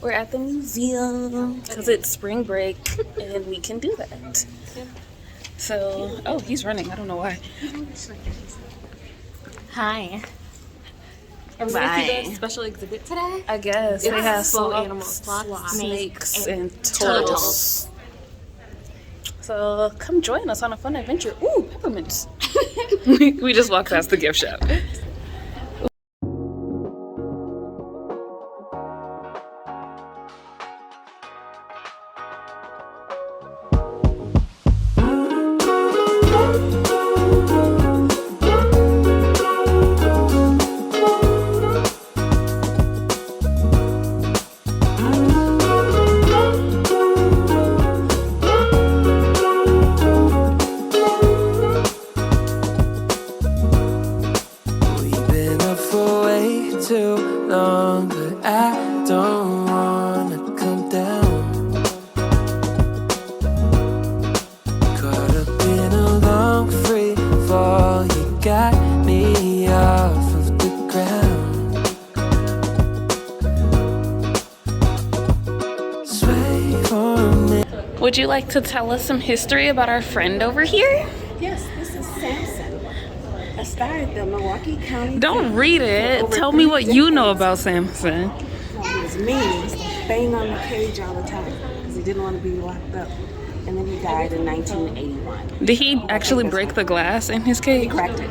We're at the museum because it's spring break and we can do that. So, oh, he's running. I don't know why. Hi. Are we going to see the special exhibit today? I guess They they have slow sloths, animals, sloths, snakes, and turtles. So come join us on a fun adventure. Ooh, peppermints. We just walked past the gift shop. Too long, but I don't wanna come down. Caught up in a long free fall, you got me off of the ground. Sway for a minute. Would you like to tell us some history about our friend over here? Yes, this is Samson. I started the Milwaukee County. Don't read it. Tell me what you know about Samson. He was mean. He used to bang on the cage all the time because he didn't want to be locked up. And then he died in 1981. Did he actually break the glass in his He cage? cracked it.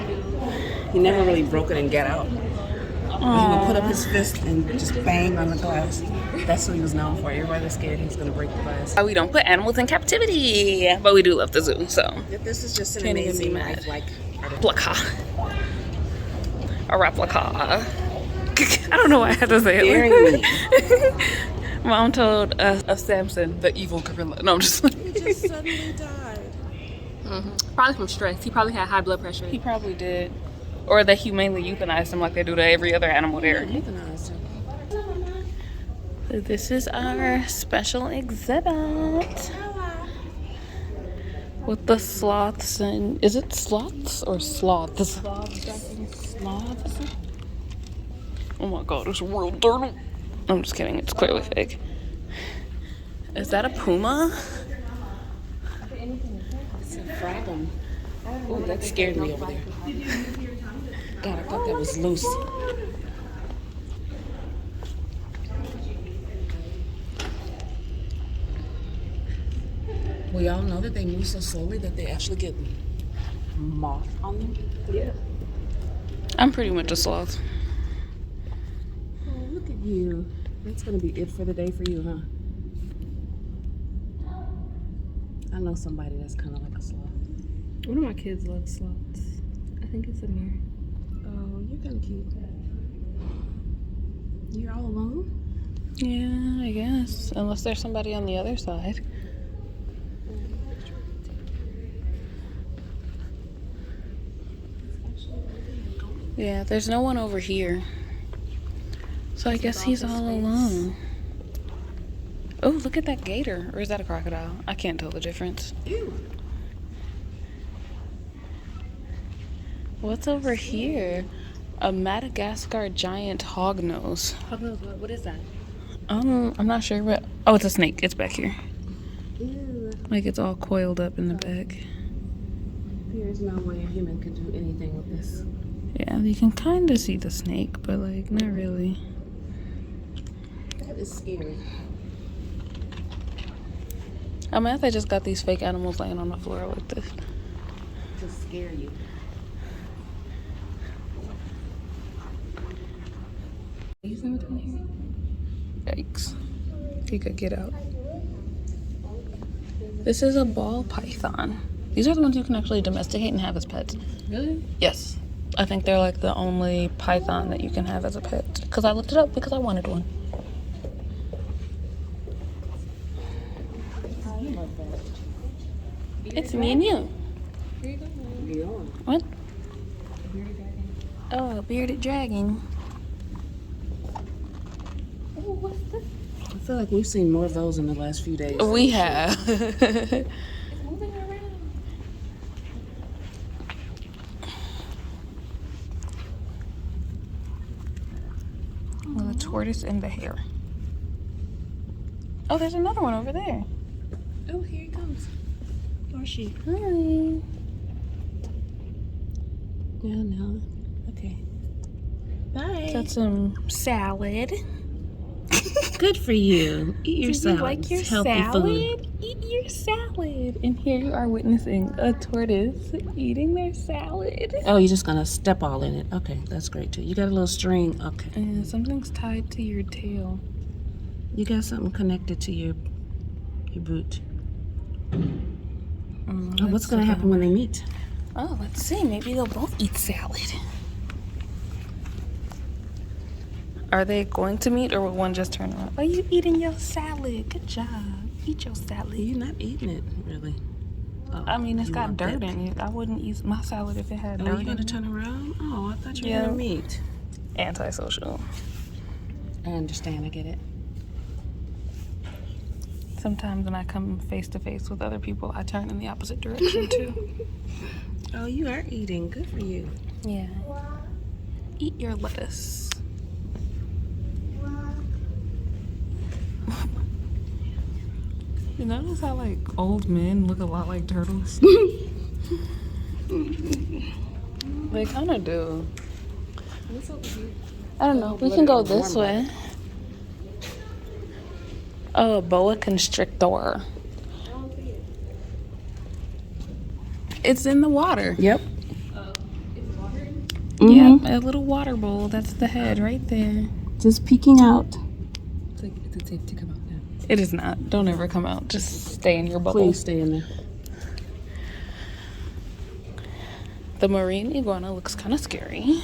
He never really broke it and got out. He would put up his fist and just bang on the glass. That's what he was known for. Everybody was scared he was going to break the glass. We don't put animals in captivity, but we do love the zoo, so. This is just an Can't even be amazing mad. life, like Replica. A replica. I don't know why I had to say it. Very Mom told us of Samson, the evil gorilla. No, I'm just He just suddenly died. Probably from stress. He probably had high blood pressure. He probably did. Or they humanely euthanized him like they do to every other animal there. Euthanized him. So this is our special exhibit. With the sloths and... Is it sloths or sloths? Sloths? Oh my god, it's a real turtle. I'm just kidding, it's clearly fake. Is that a puma? It's a problem. Oh, that scared me over there. God, I thought that was loose. We all know that they move so slowly that they actually get moth on them. Yeah. I'm pretty much a sloth. Oh, look at you. That's going to be it for the day for you, huh? I know somebody that's kind of like a sloth. One of my kids loves sloths. I think it's Amir. Oh, you're kind of cute. You're all alone? Yeah, I guess. Unless there's somebody on the other side. Yeah, there's no one over here. So I guess he's all alone. Oh, look at that gator. Or is that a crocodile? I can't tell the difference. Ew. What's over here? A Madagascar giant hognose. What is that? I'm not sure, but... Oh, it's a snake. It's back here. Ew. Like it's all coiled up in the back. There's no way a human could do anything with this. Yeah, you can kind of see the snake, but like, not really. That is scary. I'm mad they just got these fake animals laying on the floor like this. To scare you. You see what's in here? Yikes. He could get out. This is a ball python. These are the ones you can actually domesticate and have as pets. Really? Yes. I think they're like the only python that you can have as a pet. Because I looked it up because I wanted one. It's me and you. What? Oh, a bearded dragon. Oh, what's this? I feel like we've seen more of those in the last few days. We have. It's moving around. The tortoise and the hare. Oh, there's another one over there. Oh, here he comes. Or she. Hi. No. Okay. Bye. Got some salad. Good for you. Eat your Do salad. you like your It's healthy salad? food. Eat your salad. And here you are witnessing a tortoise eating their salad. Oh, you're just gonna step all in it. Okay, that's great too. You got a little string. Okay. And something's tied to your tail. You got something connected to your boot. Oh, what's gonna happen when they meet? Oh, let's see. Maybe they'll both eat salad. Are they going to meet or will one just turn around? Are you eating your salad? Good job. Eat your salad. You're not eating it, really. Oh, I mean, it's you got want dirt that. in it. I wouldn't eat my salad if it had Oh, dirt you in gonna it. turn around? Oh, I thought you were Yeah. gonna meet. Antisocial. I understand. I get it. Sometimes when I come face to face with other people, I turn in the opposite direction too. Oh, you are eating. Good for you. Yeah. Eat your lettuce. You notice how like old men look a lot like turtles? They kind of do. I don't know. We can go this way. Oh, a boa constrictor. It's in the water. Yep. Yep, a little water bowl. That's the head right there. Just peeking out. Is it safe to come out now? It is not. Don't ever come out. Just stay in your bubble. Please stay in there. The marine iguana looks kind of scary.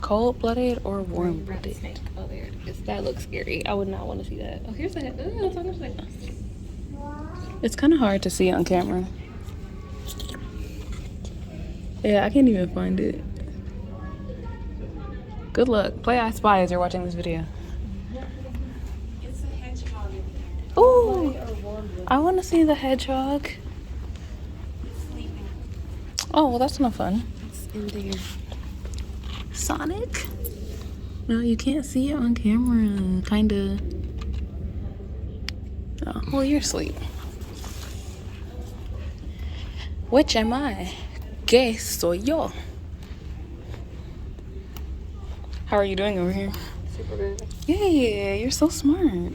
Cold-blooded or warm-blooded? Oh, there it is. That looks scary. I would not want to see that. Oh, here's the head. Oh, it's on the side. It's kind of hard to see on camera. Yeah, I can't even find it. Good luck. Play I Spy as you're watching this video. It's a hedgehog in there. Ooh, I want to see the hedgehog. Sleeping. Oh, well, that's not fun. It's in there. Sonic? No, you can't see it on camera. Kinda. Oh, well, you're asleep. Which am I? Que soy yo? How are you doing over here? Super good. Yeah, you're so smart.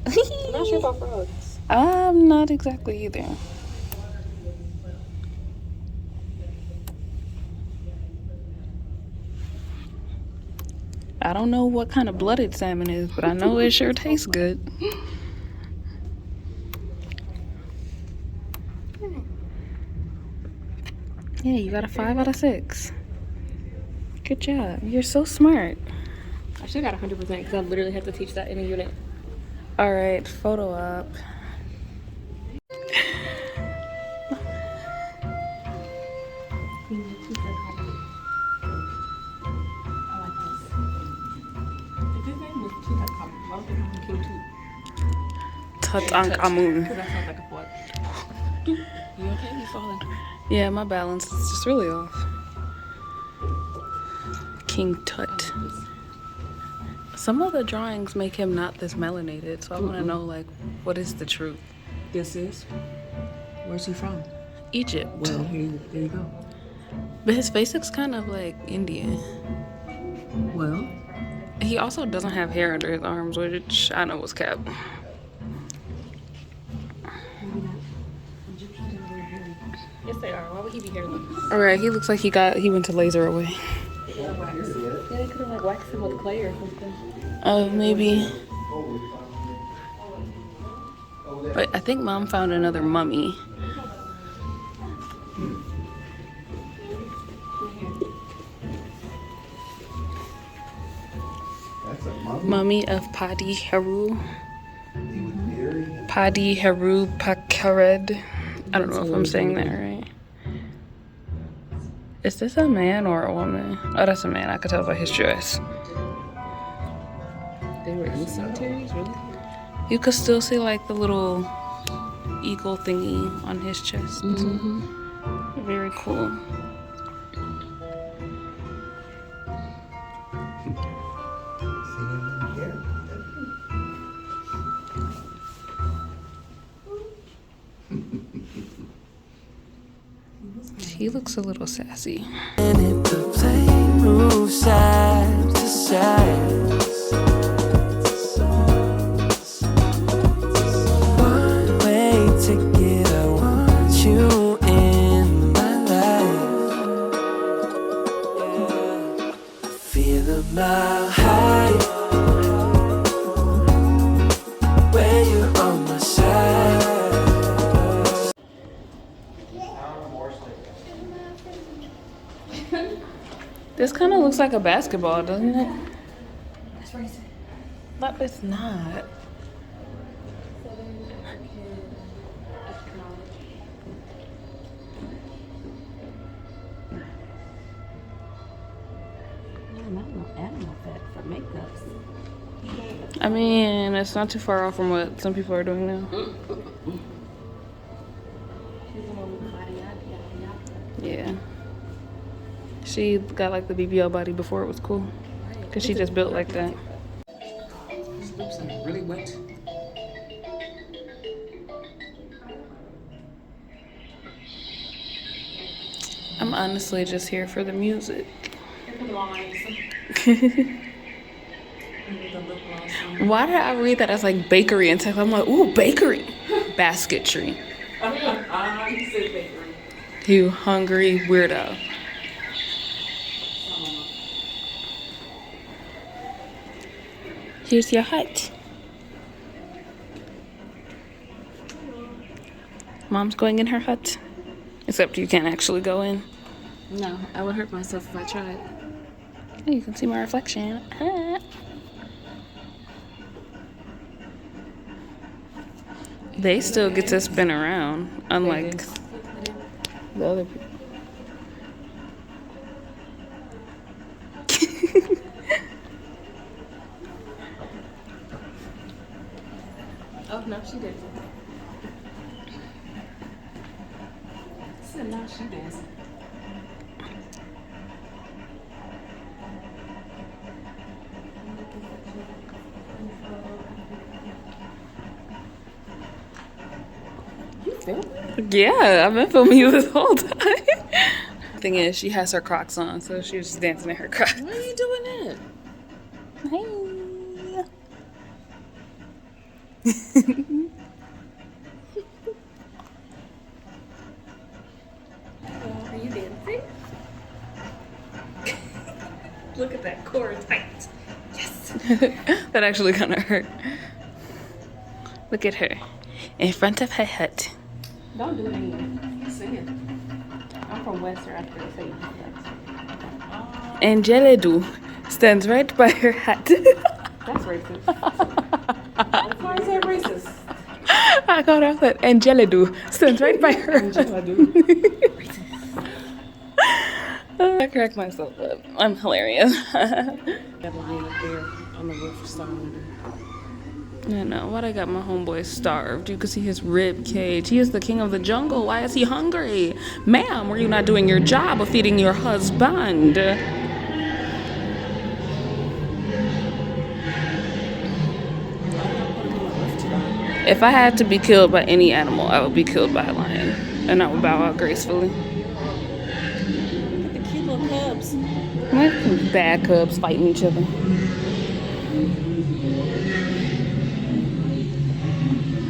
I'm not sure about frogs. I'm not exactly either. I don't know what kind of blooded salmon is, but I know it sure tastes good. Yeah, you got a 5 out of 6. Good job. You're so smart. I should have got 100% because I literally had to teach that in a unit. All right, photo op. Tutankhamun. That sounds like a flood. You okay? You falling? Yeah, my balance is just really off. King Tut. Some of the drawings make him not this melanated, so I want to know, like, what is the truth? This is. Where's he from? Egypt. Well, there you go. But his face looks kind of like Indian. Well, He also doesn't have hair under his arms, which I know was cap. Yes, they are. Why would he be hairless? Alright, he looks like he went to laser away. Yeah, they could have like waxed him with clay or something. Maybe. But I think Mom found another mummy. Mummy of Padi Heru. Padi Heru Pakared. I don't know if I'm saying that right. Is this a man or a woman? Oh, that's a man. I could tell by his dress. They were in cemeteries, really? You could still see like the little eagle thingy on his chest. Very cool. He looks a little sassy. And it the plane moves side to side. One way ticket, I want you in my life. Yeah. Feel a mile high when you're on my side. This kind of looks like a basketball, doesn't it? But it's not. Animal fat for makeups. I mean, it's not too far off from what some people are doing now. Yeah. She got like the BBL body before it was cool. Because she just built like that. His lips are really wet. I'm honestly just here for the music. Why did I read that as like bakery and stuff? I'm like, ooh, bakery. Basketry. You said bakery. You hungry weirdo. Here's your hut. Mom's going in her hut. Except you can't actually go in. No, I would hurt myself if I tried. Oh, you can see my reflection. They still get to spin around, unlike the other people. Oh, no, she did. So now she does. You film? Yeah, I've been filming you this whole time. Thing is, she has her Crocs on, so she was just dancing in her Crocs. Why are you doing that? Hey. Are you dancing? Look at that core tight. Yes. That actually kind of hurt. Look at her in front of her hut. Don't do it anyway. He's singing. I'm from Western after they say that. Angeledu stands right by her hut. That's racist. That's why I said racist. I got off that Angeledu stands right by her hut. I cracked myself up. I'm hilarious. Got a line up there on the roof starving. I know. Why'd I got my homeboy starved? You could see his rib cage. He is the king of the jungle. Why is he hungry? Ma'am, were you not doing your job of feeding your husband? If I had to be killed by any animal, I would be killed by a lion. And I would bow out gracefully. Look at the cute little cubs. Like bad cubs fighting each other.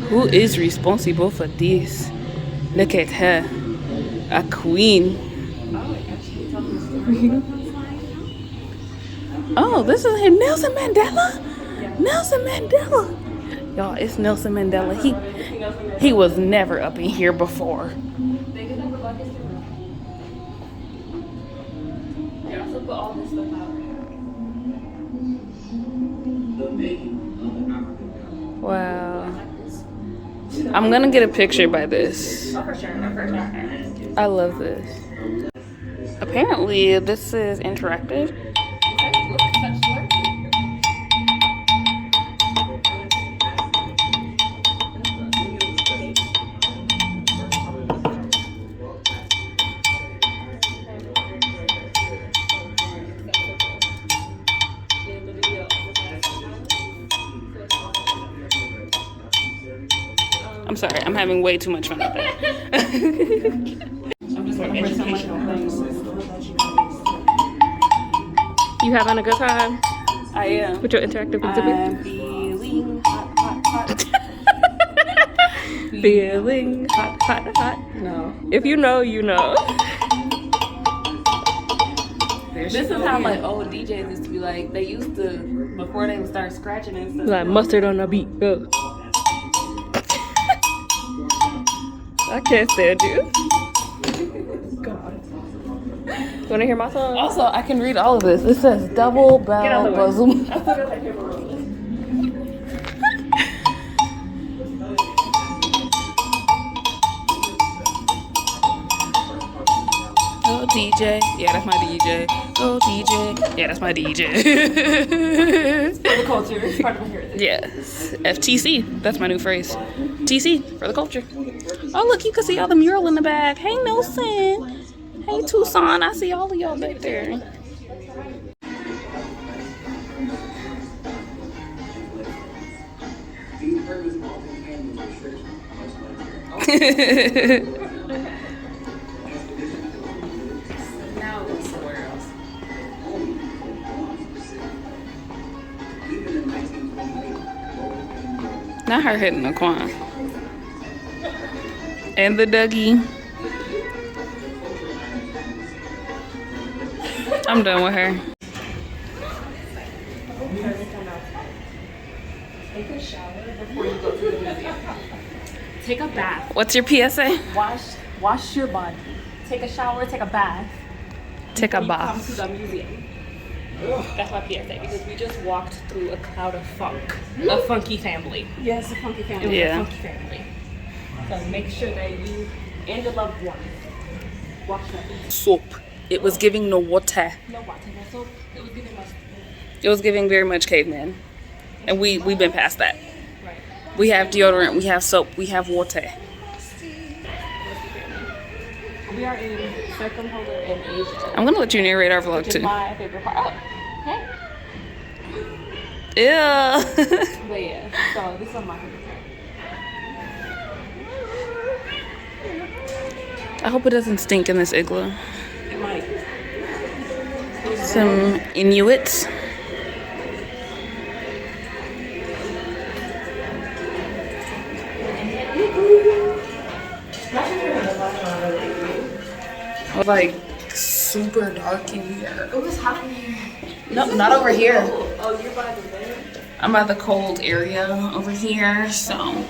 Who is responsible for this? Look at her. A queen. Oh, this is him. Nelson Mandela? Nelson Mandela. Y'all, it's Nelson Mandela. He was never up in here before. They also put all this stuff out. Wow. I'm gonna get a picture by this. Oh, for sure. For sure. I love this. Apparently, this is interactive. Look, touch work. I'm sorry, I'm having way too much fun with that. I'm just for educational things. You having a good time I am. with your interactive exhibit? I'm feeling hot, hot, hot. Feeling hot, hot, hot. No. If you know, you know. This is how like old DJs used to be like. They used to, before they would start scratching and stuff. Like mustard on the beat. Go. I can't stand you. God. Wanna hear my song? Also, I can read all of this. It says double Get out bell the way. bosom. I still got that camera rolling. Oh, DJ. Yeah, that's my DJ. Oh, DJ. Yeah, that's my DJ. For the culture. It's part of my heritage. Yes. FTC. That's my new phrase. TC for the culture. Oh, look, you can see all the mural in the back. Hey, Nelson. Hey, Tucson. I see all of y'all back there. Now it's somewhere else. Not her hitting the Quan. And the Dougie. I'm done with her. Take a shower before you go to the museum. Take a bath. What's your PSA? Wash your body. Take a shower, take a bath. Take a Come to bath. the museum. That's my PSA because we just walked through a cloud of funk. A funky family. Yes, a funky It family. was Yeah. a funky family. So make sure that you and your loved ones wash that. Soap. It was giving no water. No water, no soap. It was giving us It was giving very much caveman. And we've been past that. right. We have deodorant, we have soap, we have water. We are in Circumpolar in Asia. I'm gonna let you narrate our vlog Which is too. my favorite part. Oh, hey. Yeah. But yeah, so this is my favorite part. I hope it doesn't stink in this igloo. It might. Some Inuits. Like super dark in here. It was hot in here. No, not over here. Oh, you're by the bed? I'm at the cold area over here, so.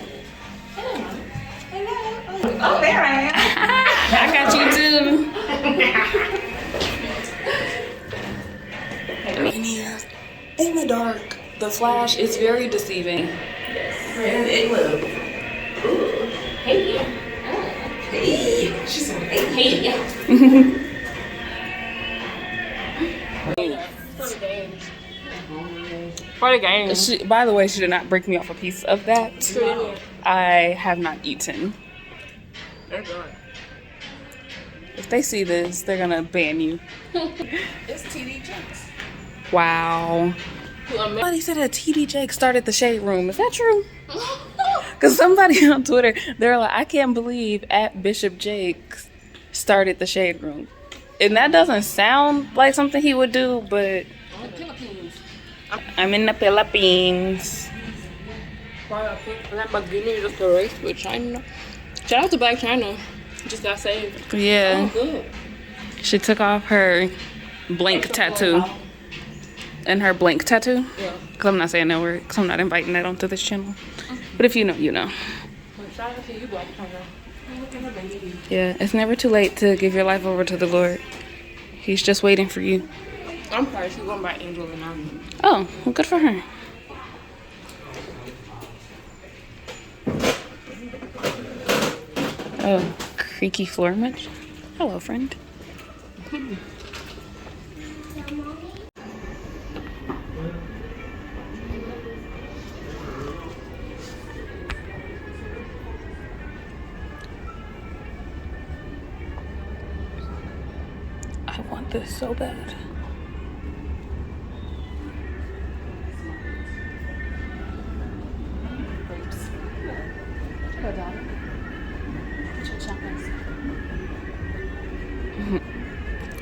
Oh, there I am. I got you too. In here, in the dark, the flash is very deceiving. And igloo. Hey. Hey. She said, hey. Hey. For the game. For the game. By the way, she did not break me off a piece of that. I have not eaten. If they see this, they're gonna ban you. It's TD Jakes. Wow. Somebody said that TD Jake started the shade room. Is that true? Because somebody on Twitter, they're like, I can't believe at Bishop Jake started the shade room. And that doesn't sound like something he would do, but I'm in the Philippines. Lamborghini just a race with China. Shout out to Black China. Just got saved. Yeah. Good. She took off her blank tattoo. And her blank tattoo. Yeah. Because I'm not saying that word, because I'm not inviting that onto this channel. But if you know, you know. Shout out to you, Black China. Yeah, it's never too late to give your life over to the Lord. He's just waiting for you. I'm sorry, she's going by Angel and I'm. Oh, well, good for her. Oh, creaky floor much? Hello, friend. I want this so bad.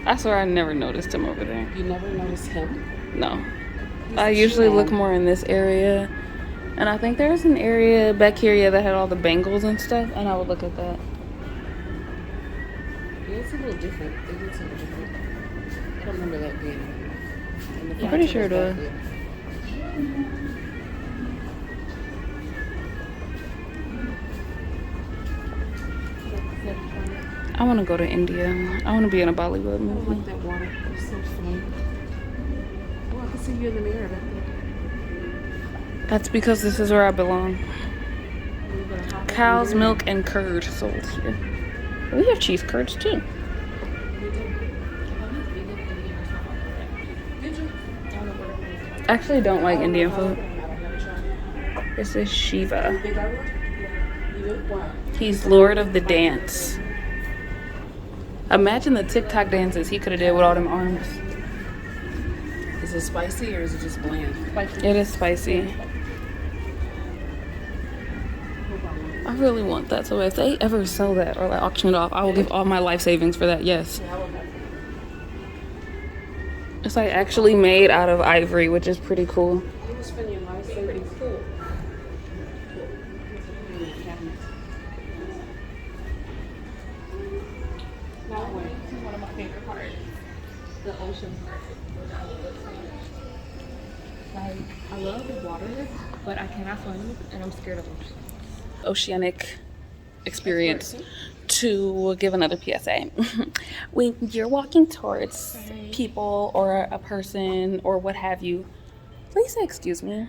I swear I never noticed him over there. You never notice him? No. I usually look more in this area. And I think there's an area back here that had all the bangles and stuff. And I would look at that. Yeah, it's a little different. It looks a little different. I don't remember that being. I'm pretty sure it was. I want to go to India. I want to be in a Bollywood I movie. like that water. It's so fun. Oh, I can see you in the mirror back there. That's because this is where I belong. Cow's milk and curd sold here. We have cheese curds too. I actually don't like Indian food. This is Shiva. He's Lord of the Dance. Imagine the TikTok dances he could have did with all them arms. Is it spicy or is it just bland? It is spicy. I really want that. So if they ever sell that or like auction it off, I will give all my life savings for that. Yes. It's like actually made out of ivory, which is pretty cool. One of my favorite parts, the ocean part. Like, I love the water, but I cannot swim, and I'm scared of ocean. Oceanic experience. To give another PSA, when you're walking towards people or a person or what have you, please say excuse me.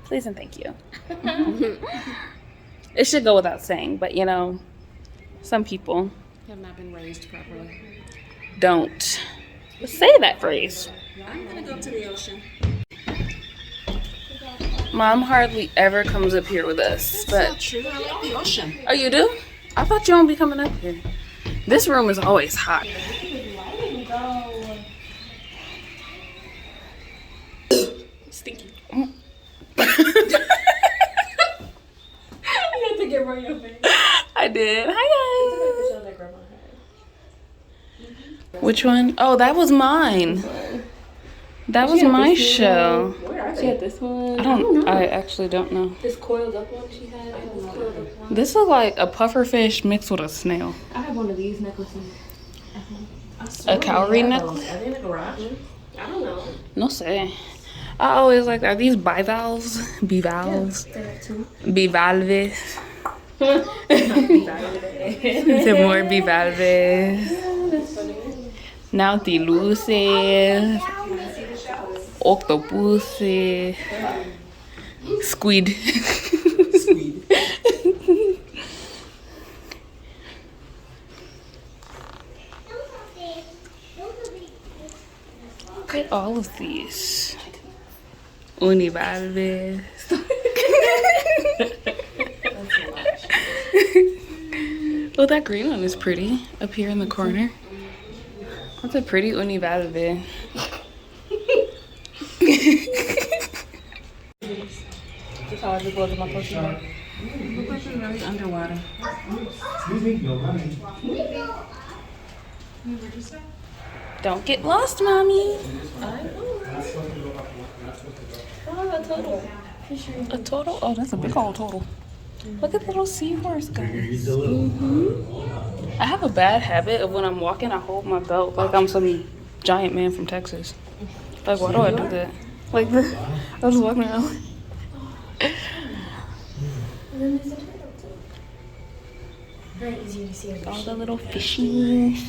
Please and thank you. It should go without saying, but you know, some people Have not been raised properly. don't say that phrase. I'm gonna go to the ocean. Mom hardly ever comes up here with us, but True, I like the ocean. oh, you do? I thought you won't be coming up here. This room is always hot. Stinky. Mm. I had to get right your face. I did. Hi guys. Which one? Oh, that was mine. That was my show. She had this one. I actually don't know. This coiled up one she had. And this coiled up one. This looked like a puffer fish mixed with a snail. I have one of these necklaces. A cowrie necklace? Are they in the garage? I don't know. No say. I always like, are these bivalves? Bivalves? Bivalves. Some more bivalves. Nautiluses. Octopuses. Squid. Look at all of these. Univalves. Oh, that green one is pretty up here in the corner. That's a pretty univalve. That's how I just look at my pussy. Look like they're really underwater. Don't get lost, mommy. Oh, a turtle. A turtle? Oh, that's a big old turtle. Look at the little seahorse, guys. I have a bad habit of when I'm walking, I hold my belt like I'm some giant man from Texas. Like, why do I do that? Like, I was walking around. Very easy to see. All the little fishies.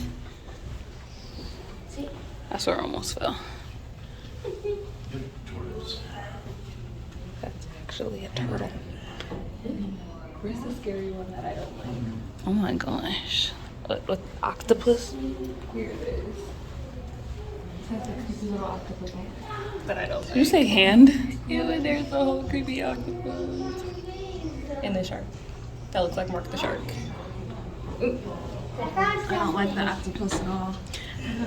I swear I almost fell. That's actually a turtle. Where's the scary one that I don't like? Oh my gosh. What octopus? Here it is. It has a creepy little octopus on it that I don't Did like. you say hand? Yeah, and there's a whole creepy octopus. And the shark. That looks like Mark the Shark. I don't like the octopus at all.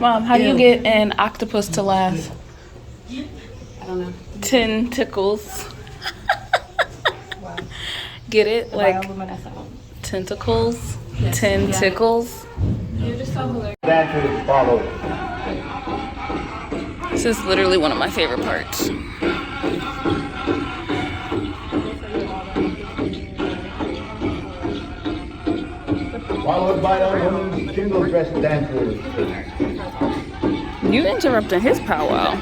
Mom, how do you get an octopus to laugh? I don't know. Tentacles. Wow. Get it? Like Bioluminescent. tentacles? Yes. Tentacles? You're just so hilarious. Dancers follow. This is literally one of my favorite parts. Followed by our women's jingle dress dancers. You interrupting his powwow.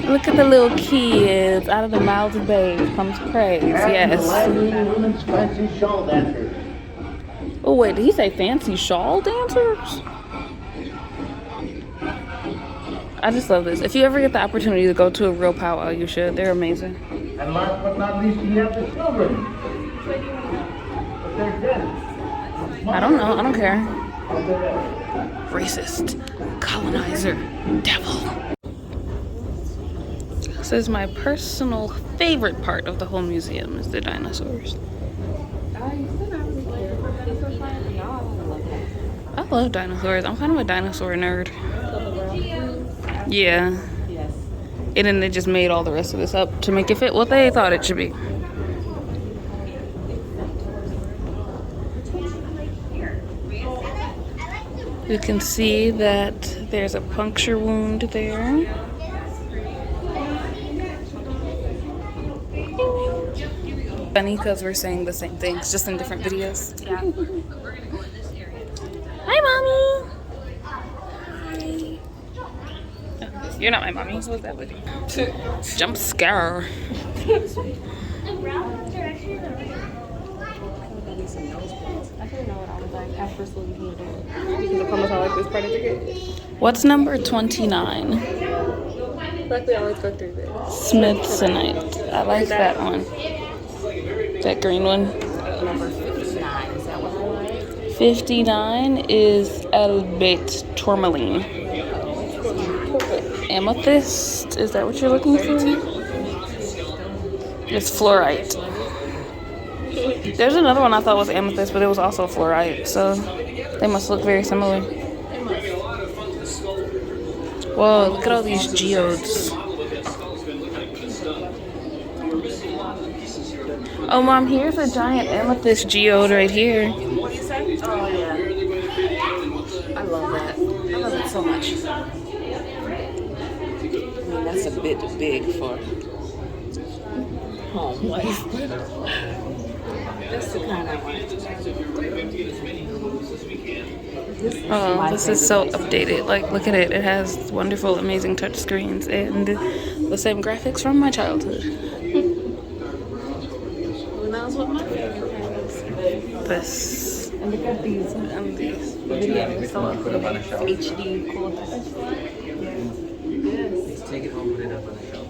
Look at the little kids. Out of the mouths of babes comes praise. Yes. Women's fancy shawl dancers. Oh wait, did he say fancy shawl dancers? I just love this. If you ever get the opportunity to go to a real powwow, you should. They're amazing. And last but not least, we have the children. But they're dead. I don't know. I don't care. Racist. Colonizer. Devil. This is my personal favorite part of the whole museum is the dinosaurs. I love dinosaurs. I'm kind of a dinosaur nerd. Yeah. And then they just made all the rest of this up to make it fit what they thought it should be. You can see that there's a puncture wound there. Funny because we're saying the same things, just in different videos. Yeah. Hi, Mommy. Hi. You're not my mommy. What's that with you? Jump scare. What's number 29? Like we always go through this. Smithsonite. I like that one. That green one. Number 59, is that what I like? 59 is Elbate Tourmaline. Amethyst, is that what you're looking for? It's fluorite. There's another one I thought was amethyst, but it was also fluorite, so they must look very similar. Whoa, look at all these geodes. Oh, Mom, here's a giant amethyst geode right here. What do you say? Oh, yeah. I love that. I love it so much. I mean, that's a bit big for home life. That's the kind I want. Oh, this is so updated. Like, look at it. It has wonderful, amazing touch screens and the same graphics from my childhood. Well, that was what my favorite part was. This. And look at these. And these. The video is so HD quality. Yes. Take it home, put it up on the shelf.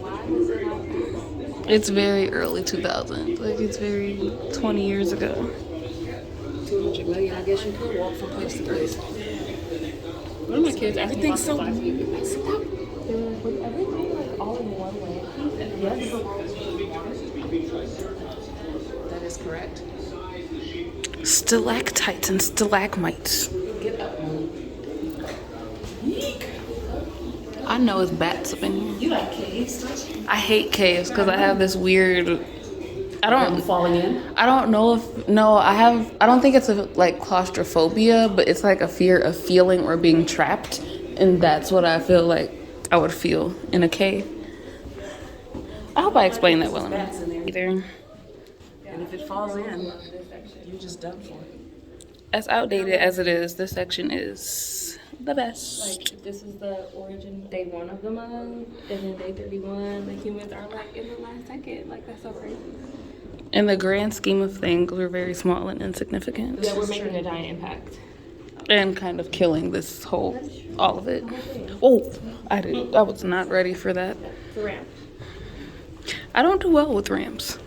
It's very early 2000s. Like, it's very 20 years ago. 200 million, I guess you could walk from place to place. One of my kids asked me about so. the size. They were like, was everything like all in one way? Yes. That is correct. Stalactites and stalagmites. Get up, Mom. I know it's bats up in here. You like caves? I hate caves because I have this weird. I don't falling in. I don't know if I don't think it's like claustrophobia, but it's like a fear of feeling or being trapped, and that's what I feel like I would feel in a cave. I hope I explained that well enough. Either. And if it falls in, you're just done for. As outdated as it is, this section is the best. Like, this is the origin, day 1 of the month, and then day 31, the humans are like in the last second. Like, that's so crazy. In the grand scheme of things, we're very small and insignificant. That we're making a giant impact. And kind of killing this whole, all of it. Oh, I was not ready for that. The ramp. I don't do well with ramps.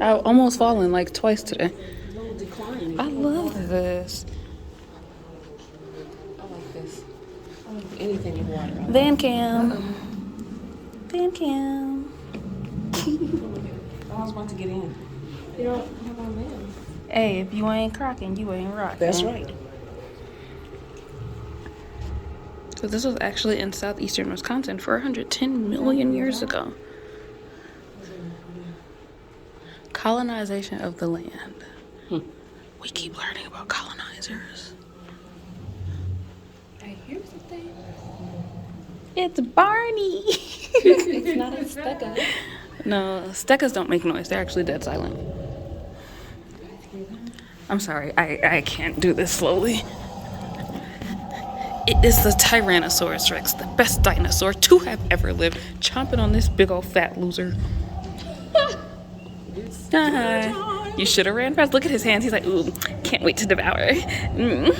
I've almost fallen like twice today. I love this. I like this. I like anything in water. Van cam. Van cam. I was about to get in. You don't have our land. Hey, if you ain't crocking, you ain't rocking. That's right. So this was actually in southeastern Wisconsin 410 million years ago. Colonization of the land. We keep learning about colonizers. I hear something. It's Barney. It's not a stega. No, stekas don't make noise. They're actually dead silent. I'm sorry. I can't do this slowly. It is the Tyrannosaurus Rex, the best dinosaur to have ever lived, chomping on this big old fat loser. You should have ran fast. Look at his hands. He's like, ooh, can't wait to devour. You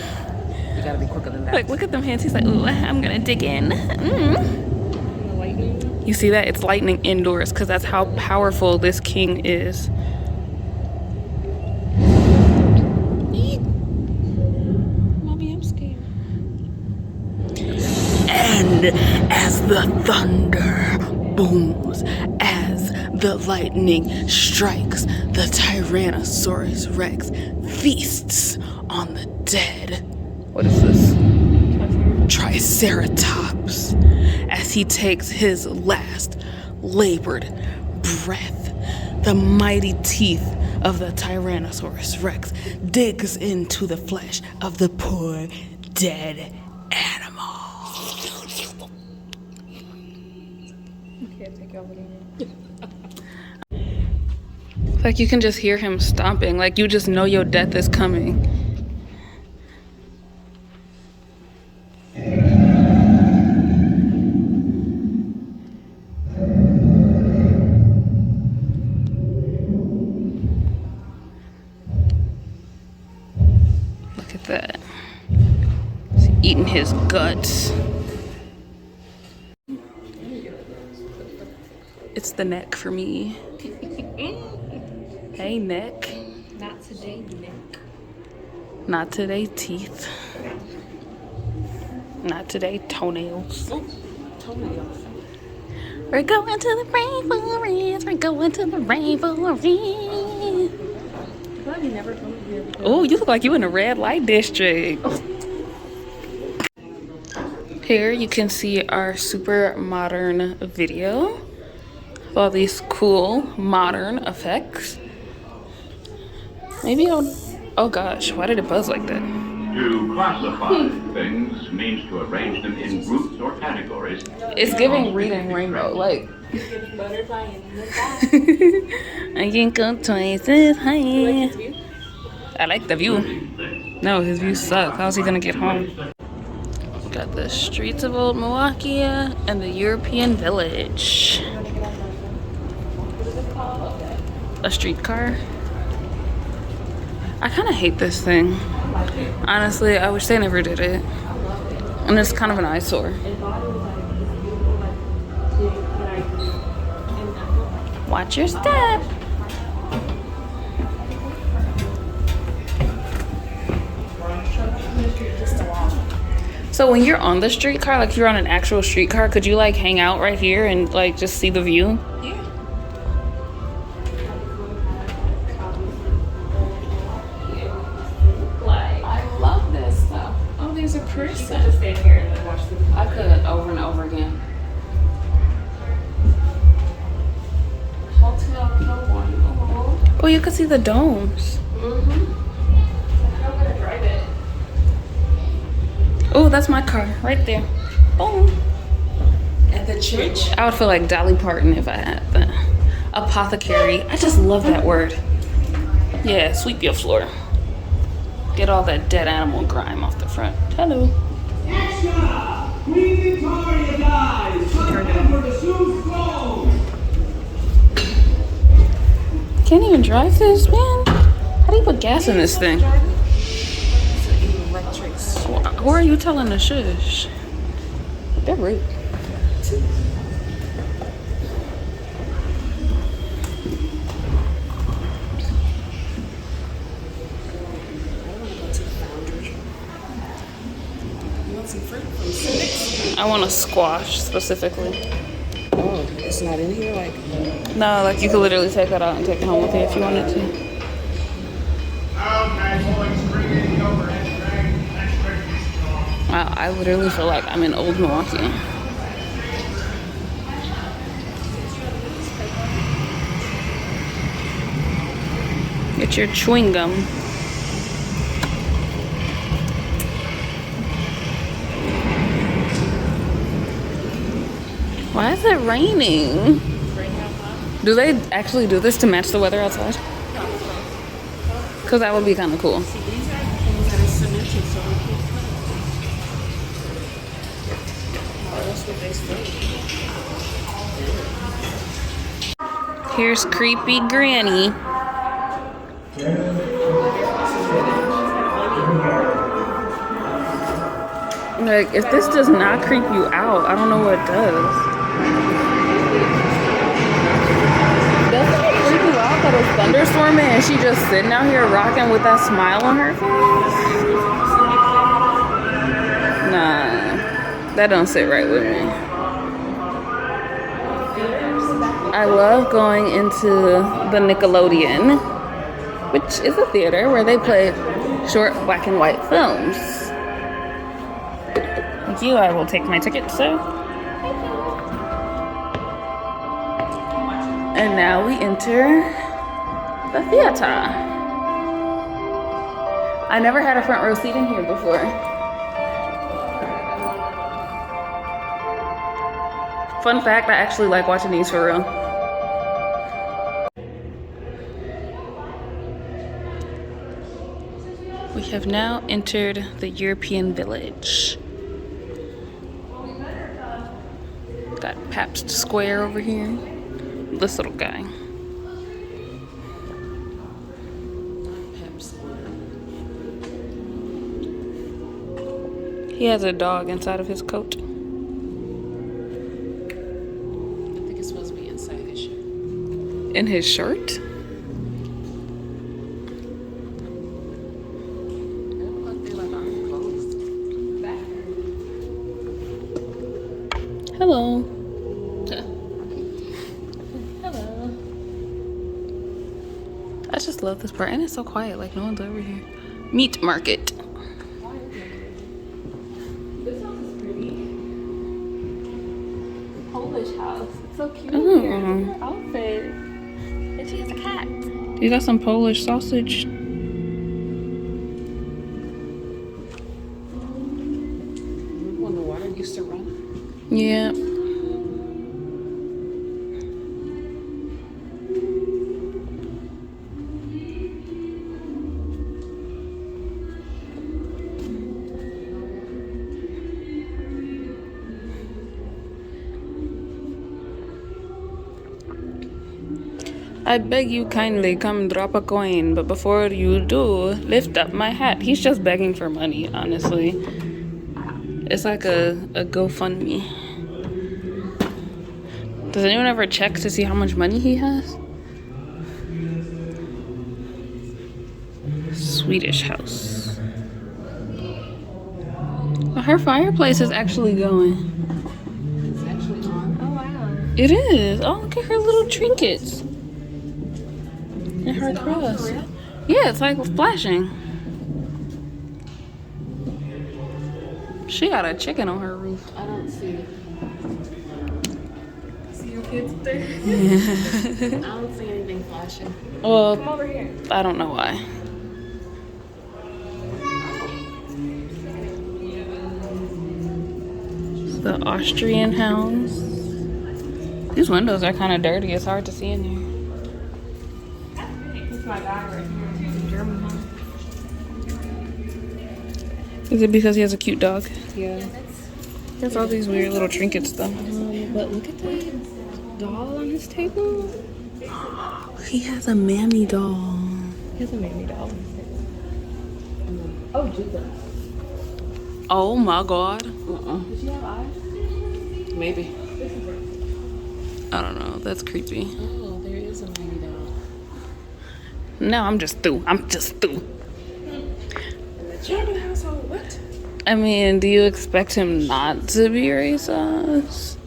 gotta be quicker than that. Like, look at them hands. He's like, ooh, I'm gonna dig in. You see that? It's lightning indoors because that's how powerful this king is. Mommy, I'm scared. And as the thunder booms, as the lightning strikes, the Tyrannosaurus Rex feasts on the dead. What is this? Triceratops. As he takes his last labored breath, the mighty teeth of the Tyrannosaurus Rex digs into the flesh of the poor dead animal. Like you can just hear him stomping, like you just know your death is coming. Look at that. He's eating his guts. It's the neck for me. Hey, neck. Not today, Nick. Not today, teeth. Not today, toenails. Toenails. We're going to the rainforest. We're going to the rainforest. Glad we never come here. Oh, you look like you in a red light district. Here you can see our super modern video with all these cool modern effects. Maybe I'll... Oh gosh, why did it buzz like that? To classify things means to arrange them in groups or categories. It's giving reading rainbow, like... Butterfly in the sky. I can go twice as high. I like the view. No, his views suck. How's he gonna get home? We got the streets of old Milwaukee and the European village. A streetcar? I kind of hate this thing. Honestly, I wish they never did it. And it's kind of an eyesore. Watch your step. So when you're on the streetcar, like you're on an actual streetcar, could you like hang out right here and like just see the view? Yeah. I love this stuff. Oh, there's a person. Just stand here and then watch the. I could over and over again. Hotel Kilbourne. Oh, you could see the domes. Oh, that's my car right there. Boom. At the church. I would feel like Dolly Parton if I had that. Apothecary. I just love that word. Yeah, sweep your floor. Get all that dead animal grime off the front. Hello. Extra! Queen Victoria dies! Welcome for the Sioux Falls! Can't even drive this, man. How do you put gas in this thing? Electrics. Who are you telling to shush? They're rude. You want some fruit from Civics? I want a squash specifically. Oh, it's not in here? Like, No, like you could literally take that out and take it home with you if you wanted to. Wow, I literally feel like I'm in old Milwaukee. Get your chewing gum. it raining? Do they actually do this to match the weather outside? Because that would be kind of cool. These are things that are cemented, so we can't cut. That's what they say. Here's creepy Granny. Like, if this does not creep you out, I don't know what does. Doesn't it freak you out that it's thunderstorming and she just sitting out here rocking with that smile on her face? Nah, that don't sit right with me. I love going into the Nickelodeon, which is a theater where they play short black and white films. Thank you. I will take my ticket, sir. And now we enter the theater. I never had a front row seat in here before. Fun fact, I actually like watching these for real. We have now entered the European Village. Got Pabst Square over here. This little guy. He has a dog inside of his coat. I think it's supposed to be inside his shirt. In his shirt? Hello. Hello. I just love this part, and it's so quiet, like no one's over here. Meat market. This house is pretty. Polish house. It's so cute. Ooh. Here. Look at her outfit. And she has a cat. You got some Polish sausage. When the water used to run. Yeah. I beg you kindly come drop a coin, but before you do, lift up my hat. He's just begging for money, honestly. It's like a GoFundMe. Does anyone ever check to see how much money he has? Swedish house. Well, her fireplace is actually going. It's actually on. Oh, wow. It is. Oh, look at her little trinkets. And her cross. Yeah, it's like flashing. She got a chicken on her roof. I don't see it. See your kids there? I don't see anything flashing. Well, Come over here. I don't know why. The Austrian house. These windows are kind of dirty. It's hard to see in here. This is my guy right here. He's a German one. Is it because he has a cute dog? Yeah. He has all these weird little trinkets though. But look at the doll on his table. He has a mammy doll. He has a mammy doll. Oh, Jesus. Oh my god. Does she have eyes? Maybe. I don't know. That's creepy. Oh, there is a baby doll. No, I'm just through. I'm just through. The German household. What? I mean, do you expect him not to be racist?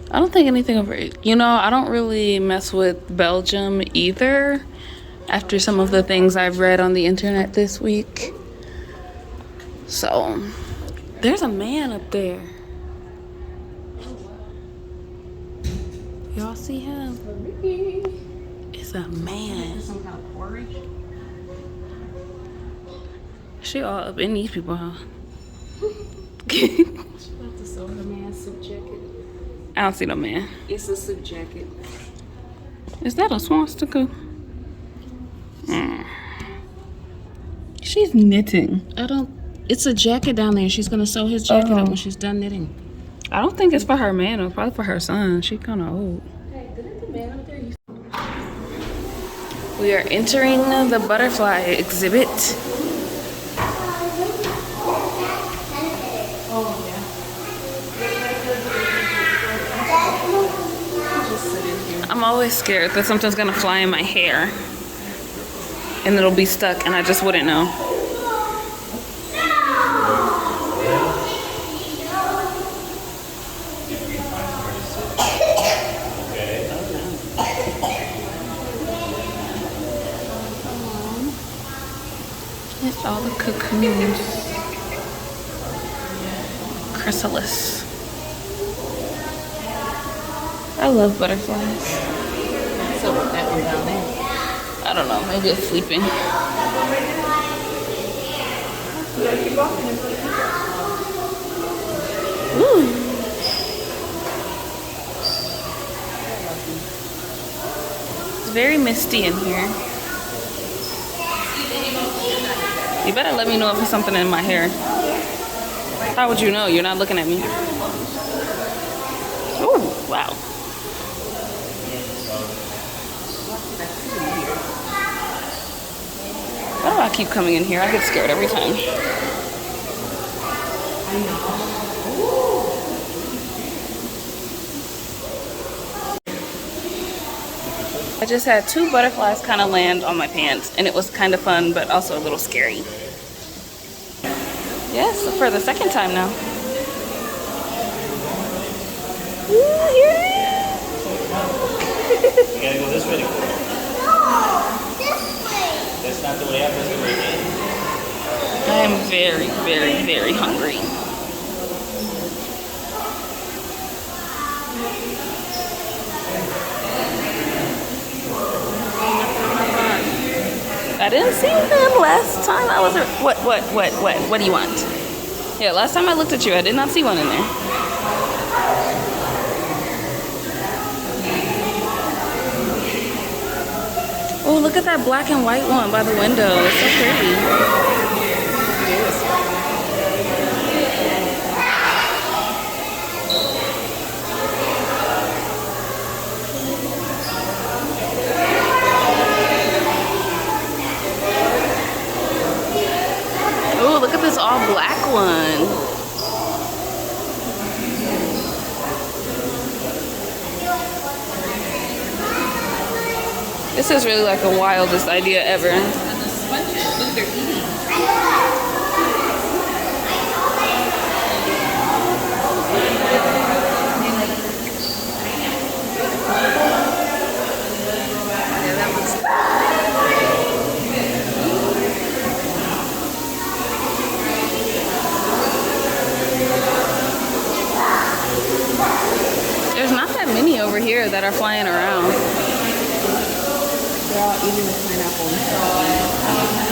I don't think anything of it. You know, I don't really mess with Belgium either after some of the things I've read on the internet this week. So, there's a man up there. Y'all see him? It's a man. Some kind of porridge? She all up in these people, huh? She about to sew her man suit jacket. I don't see no man. It's a suit jacket. Is that a swastika? She's knitting. I don't. It's a jacket down there. She's gonna sew his jacket up when she's done knitting. I don't think it's for her man. It's probably for her son. She's kind of old. We are entering the butterfly exhibit. I'm always scared that something's gonna fly in my hair and it'll be stuck and I just wouldn't know. It's all the cocoons. Chrysalis. I love butterflies. So that one down there. I don't know, maybe it's sleeping. Ooh. It's very misty in here. You better let me know if there's something in my hair. How would you know? You're not looking at me. Oh, wow. Why do I keep coming in here? I get scared every time. I just had 2 butterflies kind of land on my pants, and it was kind of fun, but also a little scary. Yes, for the second time now. Ooh, here it is. You gotta go this way to go. No, this way. That's not the way up, that's the way in. I am very, very, very hungry. I didn't see them last time I was. What do you want? Yeah, last time I looked at you, I did not see one in there. Oh, look at that black and white one by the window. It's so pretty. Oh, look at this all black one. This is really like the wildest idea ever. There's not that many over here that are flying around. They're all eating the pineapple.